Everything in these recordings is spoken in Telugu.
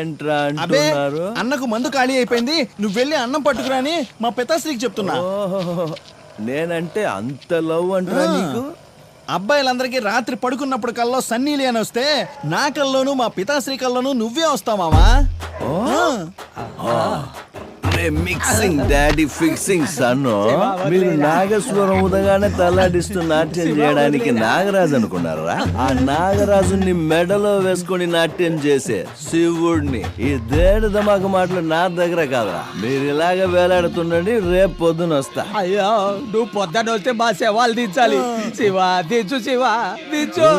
ఏంట్రా అంటున్నారు? అన్నకు మందు ఖాళీ అయిపోయింది, నువ్వు వెళ్ళి అన్నం పట్టుకురాని మా పితాశ్రీకి చెప్తున్నా. నేనంటే అంత లవ్ అంటారా నీకు? అబ్బాయిలందరికీ రాత్రి పడుకున్నప్పుడు కల్లో సన్నీలి అని వస్తే నా కల్లోనూ మా పితాశ్రీ కల్లోనూ నువ్వే వస్తావు మావా. మిక్సింగ్ డాడీ ఫిక్సింగ్ సన్ను. మీరు నాగస్వరం ఉదగానే తలాడిస్తూ నాట్యం చేయడానికి నాగరాజు అనుకున్నారా? ఆ నాగరాజుని మెడలో వేసుకొని నాట్యం చేసే శివుడిని. ఈ దేడు ధమాక మాటలు నా దగ్గర కాదురా. మీరు ఇలాగ వేలాడుతుండండి, రేపు పొద్దున వస్తా. అయ్యో నువ్వు పొద్దున వస్తే మా శవాలు దించాలి. శివ దించు, శివ దించు.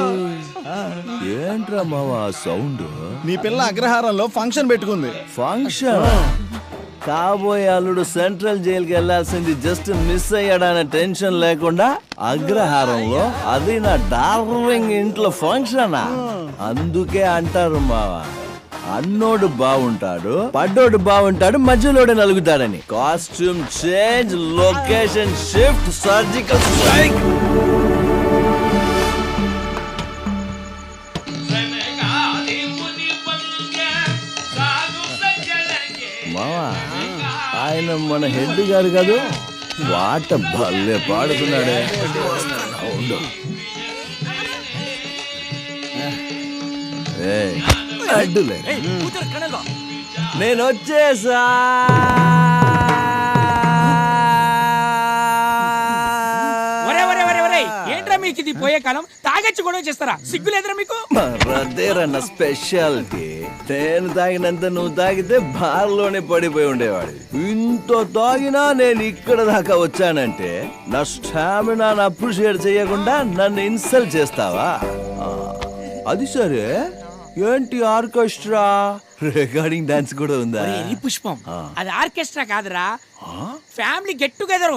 ఏంట్రా మావా సౌండ్? నీ పిల్ల అగ్రహారంలో ఫంక్షన్ పెట్టుకుంది. ఫంక్షన్? కాబోయే అల్లుడు సెంట్రల్ జైలుకి వెళ్లాల్సింది జస్ట్ మిస్ అయ్యాడనే టెన్షన్ లేకుండా అగ్రహారంలో, అది నా డార్లింగ్ ఇంట్లో ఫంక్షనా? అందుకే అంటారు మావా, అన్నోడు బాగుంటాడు, పడ్డోడు బాగుంటాడు, మధ్యలోడు నలుగుతాడని. Costume change, location shift, surgical strike. మావా, ఆయన మన హెడ్ గారు కాదు, పాట భలే పాడుతున్నాడే. అడ్డులే, నేను వచ్చేసా. ఏంట్రా మీకు ఇది పోయే కాలం? తాగొచ్చి గొడవ చేస్తారా? సిగ్గు లేదురా మీకు? అదేరన్న స్పెషాలిటీ. నేను తాగినంత నువ్వు తాగితే బార్లోనే పడిపోయి ఉండేవాడు. ఇంత తాగినా నేను ఇక్కడ దాకా వచ్చానంటే నా స్టామినాను అప్రిషియేట్ చేయకుండా నన్ను ఇన్సల్ట్ చేస్తావా? అది సరే, ఏంటి ఆర్కెస్ట్రా? రికార్డింగ్ డాన్స్ కూడా ఉందా? పుష్పం, అది ఆర్కెస్ట్రా కాదురా, ఫ్యామిలీ గెట్ టుగెదర్.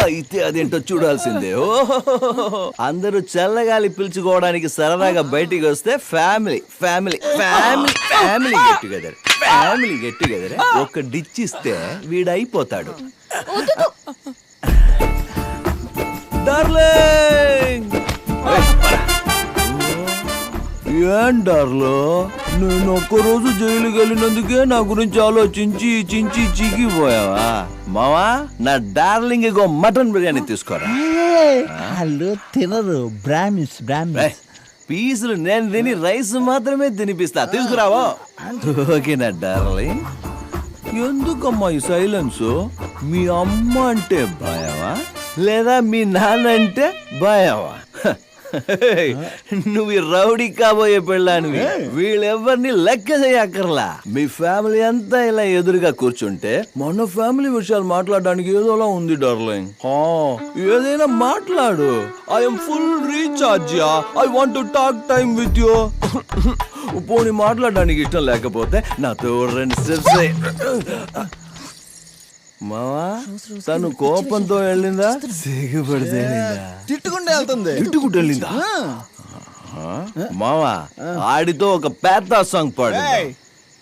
అయితే అదేంటో చూడాల్సిందే. అందరూ చల్లగాలి పిలుచుకోవడానికి సరదాగా బయటికి వస్తే family family family family get together, family get together. ఒక డిచ్ ఇస్తే వీడైపోతాడు. డార్లింగ్, ఏం డార్లో, నేను ఒక్కరోజు జైలుకి వెళ్ళినందుకే నా గురించి ఆలోచించి చించి చిక్కిపోయావా? మావా, నా డార్లింగ్ ఇగో మటన్ బిర్యానీ తీసుకోరా. వాళ్ళు తినరు, బ్రాహ్మిన్స్. పీసులు నేను తిని రైస్ మాత్రమే తినిపిస్తా, తీసుకురావో. ఓకేనా డార్లింగ్? ఎందుకమ్మా ఈ సైలెన్స్? మీ అమ్మ అంటే భయమా లేదా మీ నాన్న అంటే భయమా? నువ్వు రౌడీ కాబోయే పెళ్ళానివి, వీళ్ళెవ్వరిని లెక్క చేయక్కర్లా. మీ ఫ్యామిలీ అంతా ఇలా ఎదురుగా కూర్చుంటే మన ఫ్యామిలీ విషయాలు మాట్లాడడానికి ఏదోలా ఉంది డార్లింగ్. ఏదైనా మాట్లాడు. I'm full recharge. I want to talk time with you. పోనీ మాట్లాడడానికి ఇష్టం లేకపోతే నాతో 2 స్టెప్స్. మావా, తను కోపంతో వెళ్ళిందా సిగ్గుపడితే తిట్టుకుంటే వెళ్తుంది? తిట్టుకుంటూ వెళ్ళిందా? మావా, ఆడితో ఒక పెద్ద సాంగ్ పాడు.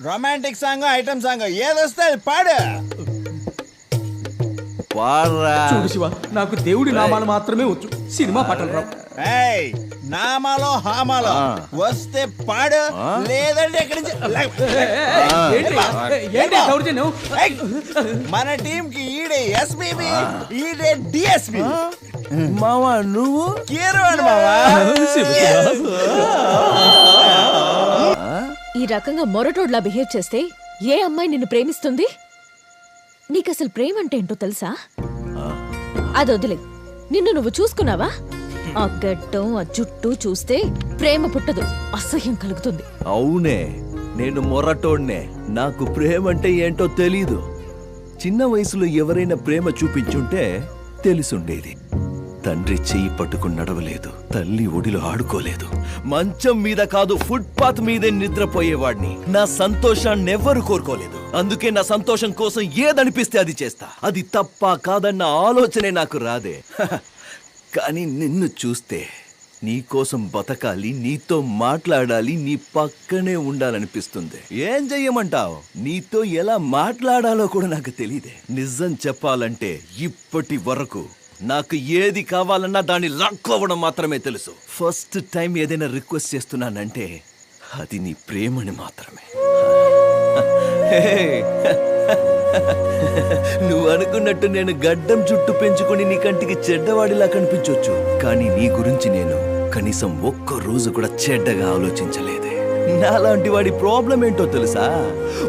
రొమాంటిక్ సాంగ్, ఐటమ్ సాంగ్, ఏదొస్తే అది పాడు. పాడరా. చూడు శివ, నాకు దేవుడి నామాలు మాత్రమే వచ్చు, సినిమా పాటలు రావు. నామాలో హామాలో వస్తే పాడు, లేదంటే ఎక్కడి నుంచి. మన టీం కి ఈడే ఎస్పీబీ, ఈడే డిఎస్పీ. మావా, నువ్వు ఈ రకంగా మొరటోడ్లా బిహేవ్ చేస్తే ఏ అమ్మాయి నిన్ను ప్రేమిస్తుంది? నీకసలు ప్రేమ అంటే ఏంటో తెలుసా? అది వదిలే, నిన్ను నువ్వు చూసుకున్నావా? ఆ గడ్డం, ఆ జుట్టు చూస్తే ప్రేమ పుట్టదు, అసహ్యం కలుగుతుంది. అవునే, నేను మొరటోడ్నే. నాకు ప్రేమ అంటే ఏంటో తెలీదు. చిన్న వయసులో ఎవరైనా ప్రేమ చూపించుంటే తెలిసుండేది. తండ్రి చెయ్యి పట్టుకుని నడవలేదు, తల్లి ఒడిలో ఆడుకోలేదు, మంచం మీద కాదు ఫుట్పాత్ మీదే నిద్రపోయేవాడిని. నా సంతోషాన్ని ఎవరు కోరుకోలేదు. అందుకే నా సంతోషం కోసం ఏదనిపిస్తే అది చేస్తా. అది తప్ప కాదన్న ఆలోచనే నాకు రాదే. కానీ నిన్ను చూస్తే నీకోసం బతకాలి, నీతో మాట్లాడాలి, నీ పక్కనే ఉండాలనిపిస్తుంది. ఏం చెయ్యమంటావు? నీతో ఎలా మాట్లాడాలో కూడా నాకు తెలియదే. నిజం చెప్పాలంటే ఇప్పటి వరకు నాకు ఏది కావాలన్నా దాన్ని లాక్కోవడం మాత్రమే తెలుసు. ఫస్ట్ టైం ఏదైనా రిక్వెస్ట్ చేస్తున్నానంటే అది నీ ప్రేమని మాత్రమే. హే! నువ్వు అనుకున్నట్టు నేను గడ్డం చుట్టూ పెంచుకొని నీ కంటికి చెడ్డవాడిలా కనిపించొచ్చు, కానీ నీ గురించి నేను కనీసం ఒక్క రోజు కూడా చెడ్డగా ఆలోచించలేదే. నాలాంటి వాడి ప్రాబ్లం ఏంటో తెలుసా?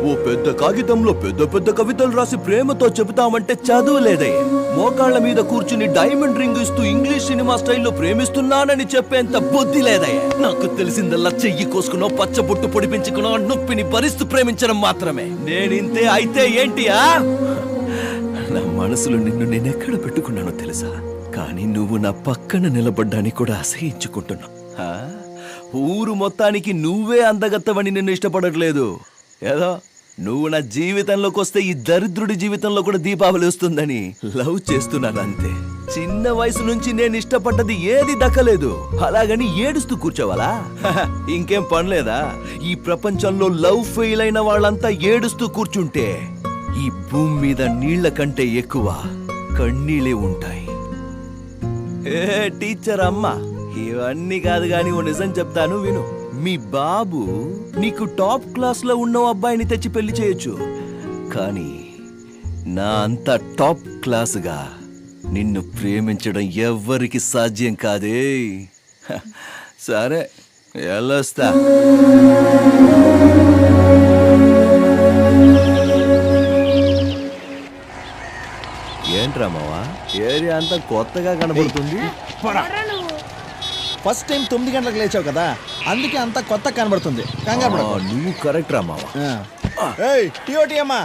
ఓ పెద్ద కాగితంలో పెద్ద పెద్ద కవితలు రాసి ప్రేమతో చెబుతామంటే చదువులేదే. మోకాళ్ళ మీద కూర్చుని డైమండ్ రింగ్ ఇస్తూ ఇంగ్లీష్ సినిమా స్టైల్లో ప్రేమిస్తున్నానని చెప్పేంత బుద్ధి లేదయ్యా. నాకు తెలిసిందల్లా చెయ్యి కోసుకునో పచ్చబొట్టు పొడిపించుకునో నొప్పిని భరిస్తూ ప్రేమించడం మాత్రమే. నేనింతే అయితే ఏంటియా? నా మనసులో నిన్ను నేనెక్కడ పెట్టుకున్నానో తెలుసా? కానీ నువ్వు నా పక్కన నిలబడ్డాని కూడా అసహించుకుంటున్నా. ఊరు మొత్తానికి నువ్వే అందగత్తవని నిన్ను ఇష్టపడట్లేదు. ఏదో నువ్వు నా జీవితంలోకి వస్తే ఈ దరిద్రుడి జీవితంలో కూడా దీపావళి వస్తుందని లవ్ చేస్తున్నాను అంతే. చిన్న వయసు నుంచి నేను ఇష్టపడ్డది ఏది దక్కలేదు, అలాగని ఏడుస్తూ కూర్చోవాలా? ఇంకేం పనిలేదా? ఈ ప్రపంచంలో లవ్ ఫెయిల్ అయిన వాళ్ళంతా ఏడుస్తూ కూర్చుంటే ఈ భూమి మీద నీళ్ల కంటే ఎక్కువ కన్నీళ్ళే ఉంటాయి. ఏ టీచర్ అమ్మా, ఇవన్నీ కాదు గాని ఓ నిజం చెప్తాను విను. మీ బాబు నీకు టాప్ క్లాస్ లో ఉన్న అబ్బాయిని తెచ్చి పెళ్లి చేయొచ్చు, కానీ నా అంత టాప్ క్లాసుగా నిన్ను ప్రేమించడం ఎవ్వరికి సాధ్యం కాదే. సరే వెళ్ళొస్తా. ఏంట్రా మావా, ఏరియా అంతా కొత్తగా కనబడుతుంది. ఫస్ట్ టైం 9 గంటలకు లేచావు కదా, అందుకే అంతా కొత్త కనబడుతుంది. కంగారు పడకు. నువ్వు కరెక్ట్ రా మావా. ఏయ్ టీఓటీ అమ్మా.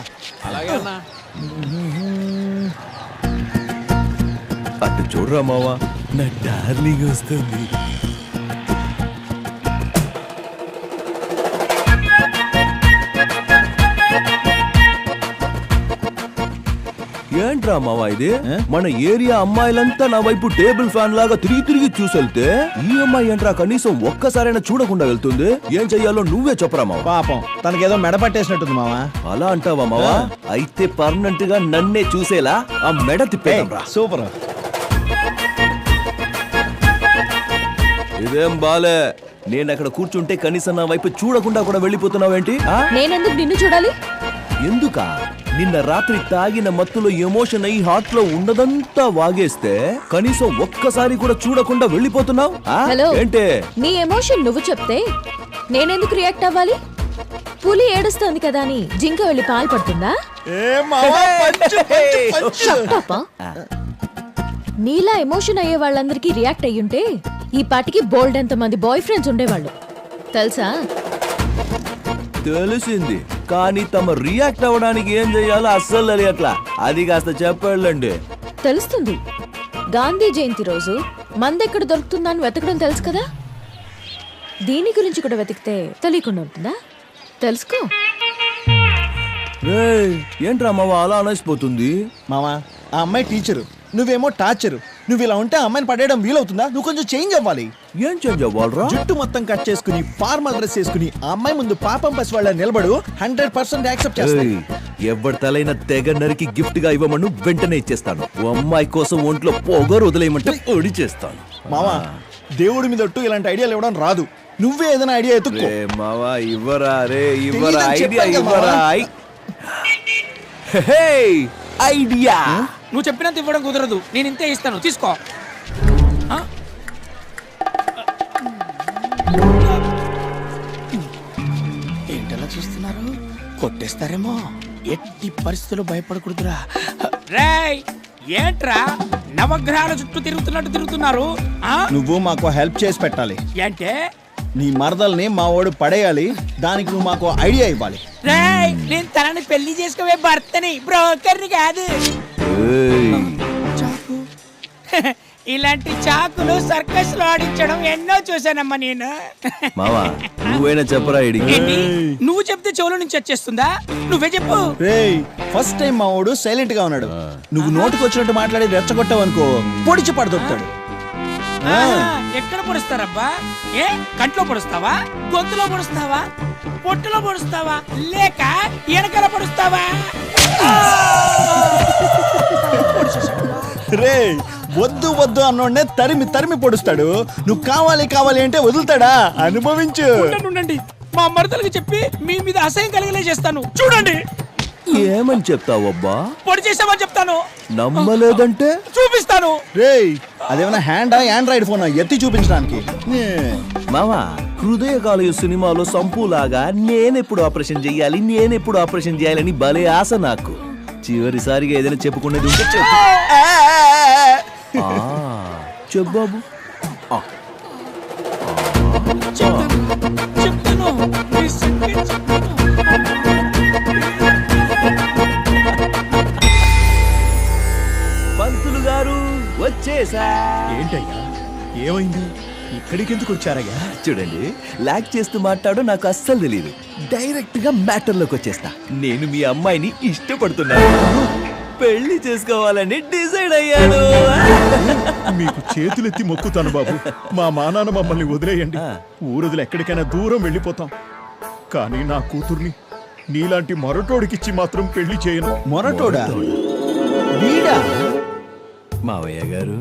అటు చూడరా మావా, నా డార్లింగ్ వస్తుంది. ఏంట్రా మావా ఇది? మన ఏరియా అమ్మాయిలంతా నా వైపు టేబుల్ ఫ్యాన్ లాగా తిరిగి తిరిగి చూసెళ్తే ఈ అమ్మాయి ఏంట్రా కనీసం ఒక్కసారైనా చూడకుండా వెళ్తుంది? ఏం చెయ్యాలో నువ్వే చెప్పరా మావా. పాపం తనకేదో మెడ పట్టేసినట్టుంది మావా. అలా అంటావా మావా? అయితే పర్మనెంట్ గా నన్నే చూసేలా ఆ మెడ తిప్పేరా. సూపర్. ఇదేం బాలే, నేను అక్కడ కూర్చుంటే కనీసం నా వైపు చూడకుండా కూడా వెళ్ళిపోతున్నావేంటి? నేనెందుకు నిన్ను చూడాలి? ఎందుకా? నిన్న రాత్రి తాగిన మత్తులో ఎమోషన్ అయి హార్ట్ లో ఉన్నదంతా వాగేస్తే కనీసం ఒక్కసారి కూడా చూడకుండా వెళ్ళిపోతున్నావు. హలో, ఏంటే నీ ఎమోషన్ నువ్వు చెప్తే నేనెందుకు రియాక్ట్ అవ్వాలి? పులి ఏడుస్తోంది కదా అని జింక వెళ్ళి పాలు పడుతుందా? పాపా, నీలా ఎమోషన్ అయ్యే వాళ్ళందరికీ రియాక్ట్ అయ్యుంటే ఈ పాటికి బోల్డ్ ఎంత మంది బాయ్ ఫ్రెండ్స్ ఉండేవాళ్ళు తెలుసా? తెలిసింది, కానీ తమ రియాక్ట్ అవ్వడానికి ఏం చెయ్యాలో అస్సలు తెలియట్లా. అది కాస్త చెప్పండి. తెలుస్తుంది. గాంధీ జయంతి రోజు మందెక్కడ దొరుకుతుందని వెతకడం తెలుసు కదా. దీని గురించి కూడా వెతికితే తెలియకుండా ఉంటుందా? తెలుసుకో. ఏంట్రా మావా అలా అనేసిపోతుంది? మావా, ఆ అమ్మాయి టీచరు, నువ్వేమో టార్చరు. నువ్వు ఇలా ఉంటే ఆ అమ్మాయిని పడేయడం వీలవుతుందా? నువ్వు కొంచెం చేంజ్ అవ్వాలి. ఏం చేంజ్ అవ్వాలరా? జుట్టు మొత్తం కట్ చేసుకుని ఫార్మల్ డ్రెస్ వేసుకుని ఆ అమ్మాయి ముందు పాపం పసి వాళ్ళ నిలబడు. 100% యాక్సెప్ట్ చేస్తాను. ఎవరి తలైన తెగ నరికి గిఫ్ట్ గా ఇవ్వమను వెంటనే ఇచ్చేస్తాను. ఓ అమ్మాయి కోసం ఒంట్లో పొగరు వదిలేయమంటే ఒడి చేస్తాను. మావా, దేవుడి మీద ఒట్టు ఇలాంటి ఐడియాలు ఇవ్వడం రాదు. నువ్వే ఏదైనా ఐడియా ఎత్తుక్కో. మావా ఇవ్వరా రే, ఇవ్వరా తెలీదని ఐడియా, చెప్పాను కదా ఇవ్వరా ఐడియా. నువ్వు చెప్పినంత ఇవ్వడం కుదరదు, నేను ఇంతే ఇస్తాను, తీసుకో. ఏంటలా చూస్తున్నారు? కొట్టేస్తారేమో. ఎట్టి పరిస్థితుల్లో భయపడకూడదురా. రేయ్, ఏంట్రా నవగ్రహాల చుట్టూ తిరుగుతున్నారు? నువ్వు మాకు హెల్ప్ చేసి పెట్టాలి. ఏంటే? నీ మరదల్ని మా వాడు పడేయాలి. దానికి నువ్వు మాకు ఐడియా ఇవ్వాలి. రేయ్, నేను తనని పెళ్లి చేసుకోవే భర్తని, బ్రోకర్ని కాదు. చాకు. ఇలాంటి చాకులు సర్కస్ లో ఆడించడం ఎన్నో చూసానమ్మా నేను. మావా నువ్వైనా చెప్పరా ఐడియా. ఏంటి? నువ్వు చెప్తే చెవుల నుంచి వచ్చేస్తుందా? నువ్వే చెప్పు. రేయ్, ఫస్ట్ టైం మా వాడు సైలెంట్ గా ఉన్నాడు. నువ్వు నోటికి వచ్చినట్టు మాట్లాడి రెచ్చగొట్టావు అనుకో, పొడిచి పడదొక్కుతాడు. ఎక్కడ పొడుస్తారబ్బా? ఏ కంట్లో పొడుస్తావా, గొంతులో పొడుస్తావా, పొట్టులో పొడుస్తావా, లేక ఎనకల పొడుస్తావా? రే, వద్దు వద్దు అన్నోడ్నే తరిమి తరిమి పొడుస్తాడు. నువ్వు కావాలి కావాలి అంటే వదులుతాడా? అనుభవించు. ఉండండి, మా మరదలకి చెప్పి మీ మీద అసహ్యం కలిగలే చేస్తాను. చూడండి, ఏమని చెప్తావబ్బా? పొడి చేసామని చెప్తాను. నమ్మలేదంటే చూపిస్తాను. రేయ్ అదేమన్నా హ్యాండా ఆండ్రాయిడ్ ఫోన్ ఎత్తి చూపించడానికి? మావా, హృదయకాలయ సినిమాలో సంపులాగా నేనెప్పుడు ఆపరేషన్ చేయాలని భలే ఆశ నాకు. చివరిసారిగా ఏదైనా చెప్పుకునేది ఉంటే చెప్పు. ఆ, చెప్పు బాబు. ఆ, చెప్తాను. మీ సంగతి చెప్తాను. పంతులు గారు వచ్చేసా. ఏంటయ్యా ఏమైంది? ఇక్కడికి ఎందుకు వచ్చారయ్యా? చూడండి, లాక్ చేస్తూ మాట్లాడు నాకు అస్సలు తెలియదు. డైరెక్ట్ గా మ్యాటర్ లోకి వచ్చేస్తా. నేను మీ అమ్మాయిని ఇష్టపడుతున్నాను, పెళ్లి చేసుకోవాలని డిసైడ్ అయ్యాను. మీకు చేతులెత్తి మొక్కుతాను బాబు, మా మానాన్న మమ్మల్ని వదిలేయండి. ఊరొదిలి ఎక్కడికైనా దూరం వెళ్ళిపోతాం. కానీ నా కూతుర్ని నీలాంటి మొరటోడికిచ్చి మాత్రం పెళ్లి చేయను. మొరటోడా? వీడా? మావయ్య గారు,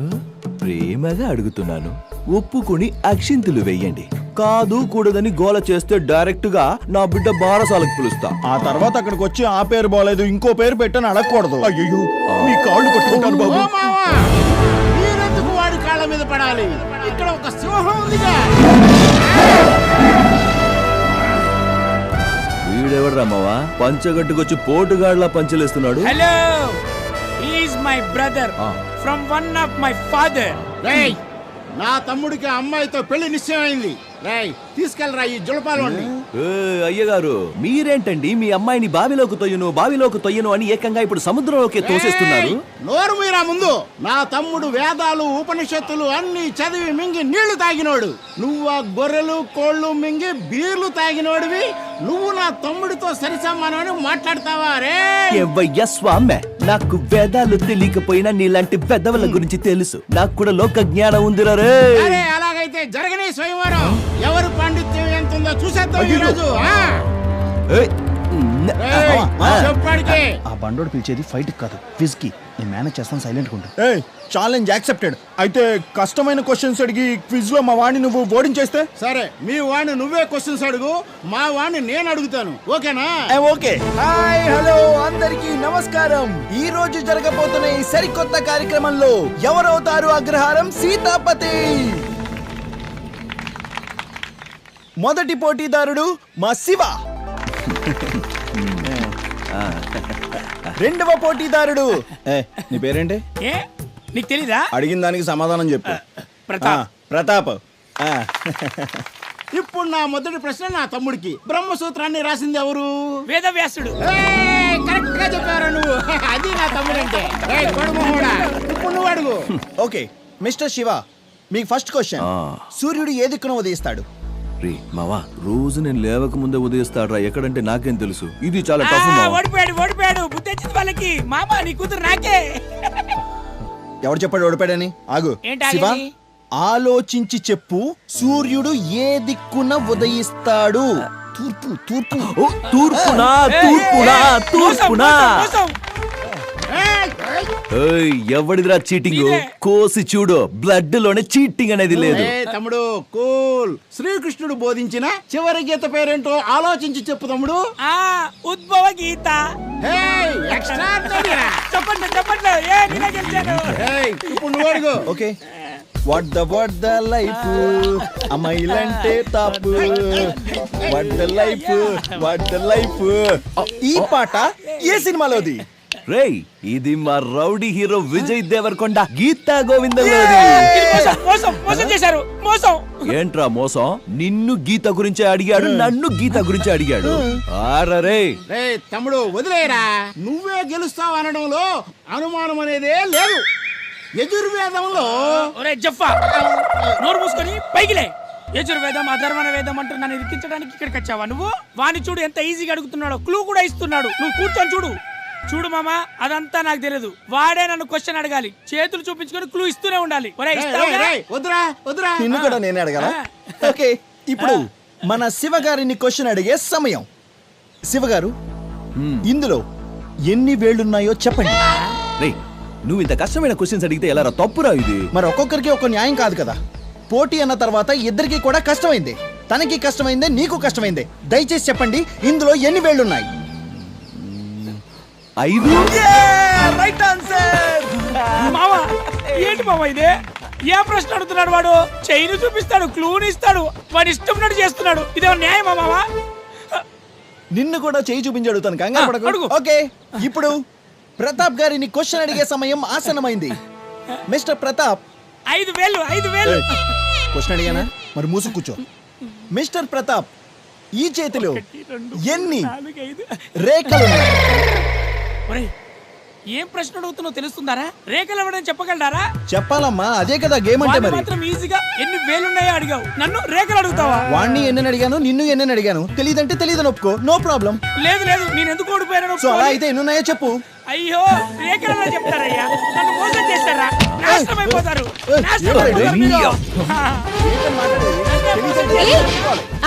ప్రేమగా అడుగుతున్నాను, ఒప్పుకొని అక్షింతులు వెయ్యండి. కాదు కూడదని గోల చేస్తే డైరెక్ట్ గా నా బిడ్డ బారసాలకు పిలుస్తా. ఆ తర్వాత అక్కడికి వచ్చి ఆ పేరు బాలేదు ఇంకో పేరు పెట్టని అడగకూడదు. అయ్యో మీ కాళ్ళు పట్టుకుంటాను బాబు. మీరెందుకు వాడి కాళ్ళ మీద పడాలి? ఇక్కడ ఒక సింహం ఉందిగా. వీడెవడ్రా మావా, పంచగట్టుకొచ్చి పోటుగాడ్లా పంచలేస్తున్నాడు? Hello, is my brother from one of my father. రేయ్, నా తమ్ముడికి అమ్మాయితో పెళ్లి నిశ్చయమైంది. రేయ్, తీసుకెళ్ళరా ఈ జులపాలోని. అయ్యగారు, మీరేంటండి మీ అమ్మాయిని బావిలోకి తొయ్యను అని ఏకంగా ఇప్పుడు సముద్రంలోకి తోసేస్తున్నారు? నోరు మీరా ముందు. నా తమ్ముడు వేదాలు ఉపనిషత్తులు అన్ని చదివి మింగి నీళ్లు తాగినోడు. నువ్వు ఆ గొర్రెలు కోళ్లు మింగి బీర్లు తాగినోడివి. నువ్వు నా తమ్ముడితో సరిసమానమని మాట్లాడతావా? రే ఎవ్వయ్య స్వామి, నాకు వేదాలు తెలియకపోయినా నీలాంటి పెద్దవల గురించి తెలుసు. నాకు కూడా లోక జ్ఞానం ఉందిరా రే. అరే, అలాగైతే జరగని స్వయంవరం. ఎవరు పాండిత్యం ఎంత ఉందో చూసేద్దాం ఈ రోజు. ఏయ్, చెప్పాడికి ఆ బండోడు పిలిచేది ఫైట్ కాదు, క్విజ్ కి. నేను మేనేజ్ చేస్తాను, సైలెంట్ ఉంటా. Challenge accepted. అయితే కష్టమైన క్వశ్చన్స్ అడిగి క్విజ్ లో మా వాడిని నువ్వు ఓడించేస్తే? సరే, మీ వాడిని నువ్వే క్వశ్చన్స్ అడుగు, మా వాడిని నేను అడుగుతాను. ఓకేనా? ఓకే. హాయ్, హలో, అందరికీ నమస్కారం. ఈ రోజు జరగబోతున్న ఈ సరికొత్త కార్యక్రమంలో ఎవరవుతారు అగ్రహారం సీతాపతి? మొదటి పోటీదారుడు మా శివ. రెండవ పోటీదారుడు నీ పేరేంటి? ఏ, నీకు తెలీదా? అడిగిన దానికి సమాధానం చెప్పు. ప్రతాప్. ప్రతాప్. ఇప్పుడు నా మొదటి ప్రశ్న నా తమ్ముడికి. బ్రహ్మసూత్రాన్ని రాసింది ఎవరు? వేదవ్యాసుడు. కరెక్ట్ గా చెప్పారు నువ్వు. అది నా తమ్ముడంటే. ఇప్పుడు నువ్వు అడుగు. ఓకే మిస్టర్ శివ, మీకు ఫస్ట్ క్వశ్చన్. సూర్యుడు ఏ దిక్కున ఉదయిస్తాడు? రే మావా, రోజు నేను లేవక ముందే ఉదయిస్తాడ్రా. ఎక్కడంటే నాకేం తెలుసు. ఇది చాలా టఫ్ మావా. ఓడిపోయాడు. బుద్ధి వచ్చింది వాళ్ళకి. మామ, నీ కూతురు నాకే. ఎవరు చెప్పాడు ఓడిపాడని? ఆగు ఏంటి శివ, ఆగేది? ఆలోచించి చెప్పు. సూర్యుడు ఏ దిక్కున ఉదయిస్తాడు? తూర్పు. తూర్పు. ఓ, తూర్పునా? ఏయ్, ఎవడిదిరా చీటింగ్? కోసి చూడు, బ్లడ్ లోనే చీటింగ్ అనేది లేదు. తమ్ముడు కూల్. శ్రీకృష్ణుడు బోధించిన చివరి గీత పేరేంటో ఆలోచించి చెప్పు తమ్ముడు. ఉద్భవ గీత. చెప్పండి. ఇప్పుడు నువ్వు అడుగు. ఓకే. వాట్ ద లైఫ్, అమ్మాయిలంటే తాపు. What the life. ఈ పాట ఏ సినిమాలోది? రేయ్, ఇది మా రౌడీ హీరో విజయ్ దేవరకొండ గీతా గోవింద. మోసం చేశారు. మోసం. ఏంట్రా మోసం? నిన్ను గీత గురించి అడిగాడు, నన్ను గీత గురించి అడిగాడు. ఆరరే తమ్ముడు వదిలేరా. నువ్వే గెలుస్తావు అనడంలో అనుమానం అనేదే లేదు. యజుర్వేదంలో జఫ్ఫా, నోరు మూసుకొని పైకిలే. యజుర్వేదం అధర్వణ వేదం అంటూ నన్ను ఇరికించడానికి ఇక్కడికి వచ్చావా నువ్వు? వాణ్ణి చూడు ఎంత ఈజీగా అడుగుతున్నాడో. క్లూ కూడా ఇస్తున్నాడు. నువ్వు కూర్చొని చూడు మామా, అదంతా నాకు తెలియదు. వాడే నన్ను క్వశ్చన్ అడగాలి. చేతులు చూపించుకొని క్లూ ఇస్తూనే ఉండాలి. వద్దురా. నిన్ను కూడా నేనే అడగాల? ఓకే, ఇప్పుడు మన శివ గారిని క్వశ్చన్ అడిగే సమయం. శివ గారు, ఇందులో ఎన్ని వేళ్ళున్నాయో చెప్పండి. రేయ్, నువ్వు ఇంత కష్టమైన క్వశ్చన్స్ అడిగితే ఎలా రా? తప్పురా ఇది. మరి ఒక్కొక్కరికి ఒక న్యాయం కాదు కదా. పోటీ అన్న తర్వాత ఇద్దరికి కూడా కష్టమైంది. తనకి కష్టమైందే నీకు కష్టమైందే దయచేసి చెప్పండి ఇందులో ఎన్ని వేళ్ళున్నాయి 5. రైట్ ఆన్సర్ మావా ఏంటి మావా ఇదే ఏ ప్రశ్న అడుగుతున్నాడు వాడు చైన్ చూపిస్తాడు క్లూని ఇస్తాడు వాడి ఇష్టం చేస్తున్నాడు ఇదేమో న్యాయమా మావా నిన్ను కూడా చేయి చూపించి అడుగుతాను కంగారు పడకు. అడుగు. ఓకే ఇప్పుడు ప్రతాప్ గారిని క్వశ్చన్ అడిగే సమయం ఆసన్నమైంది. మిస్టర్ ప్రతాప్ 5,000 క్వశ్చన్ అడిగానా మరి మూసు కూర్చో. మిస్టర్ ప్రతాప్ ఈ చేతిలో ఎన్ని 4, 5. రేఖలు ఉన్నాయి? ఒరేయ్ ఏం ప్రశ్న అడుగుతున్నావు తెలుస్తుందారా రేఖలు ఇవ్వడం చెప్పగలరా చెప్పాలమ్మా అదే కదా గేమ్ అంటే మరి. మాత్రం ఈజీగా ఎన్ని వేలున్నాయో అడిగావు నన్ను రేఖలు అడుగుతావా వాణ్ణి ఎన్నని అడిగాను నిన్ను ఎన్నని అడిగాను తెలియదంటే తెలియదని ఒప్పుకో నో ప్రాబ్లం. లేదు నేను ఎందుకు ఓడిపోయాను సో అలా అయితే ఎన్నున్నాయో చెప్పు. అయ్యో రేఖలలో చెప్తారయ్యా నన్ను మోసం చేస్తారా నాశనం అయిపోతారు నాశనం ఏయ్, అయిపోతారు మీరు. ఏంటని మాట్లాడేది? తెలియదంటే ఏయ్,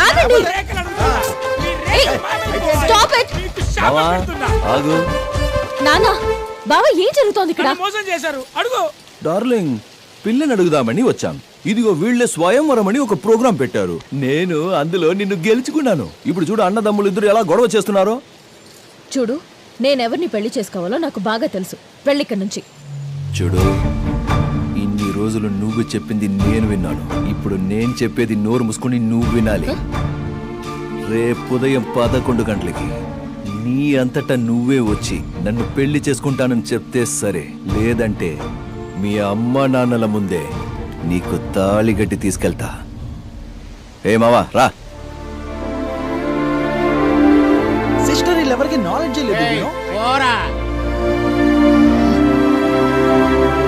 ఆగండి. రేఖలు అడుగుతారా? మీ రేఖలు మాయమైపోవాలి. Stop it. మీకు శాపం మావా పెడుతున్నా. ఆగు. నానా బావా ఏం జరుగుతోంది ఇక్కడ నన్ను మోసం చేశారు అడుగు డార్లింగ్ పిల్లని అడుగుదామని వచ్చాం. ఇదిగో వీళ్ళే స్వయంవరం అని ఒక ప్రోగ్రాం పెట్టారు. నేను అందులో నిన్ను గెలుచుకున్నాను. ఇప్పుడు చూడు అన్నదమ్ములు ఇద్దరు ఎలా గొడవ చేస్తున్నారో. చూడు నేనెవరిని పెళ్లి చేసుకోవాలో నాకు బాగా తెలుసు వెళ్ళిక్కడి నుంచి. చూడు ఇన్ని రోజులు నువ్వు చెప్పింది నేను విన్నాను. ఇప్పుడు నేను చెప్పేది నోరు మూసుకుని నువ్వు వినాలి. రేపు ఉదయం 11 గంటలకి నీ అంతటా నువ్వే వచ్చి నన్ను పెళ్లి చేసుకుంటానని చెప్తే సరే, లేదంటే మీ అమ్మ నాన్నల ముందే నీకు తాళిగట్టి తీసుకెళ్తా. ఏ మావా రా.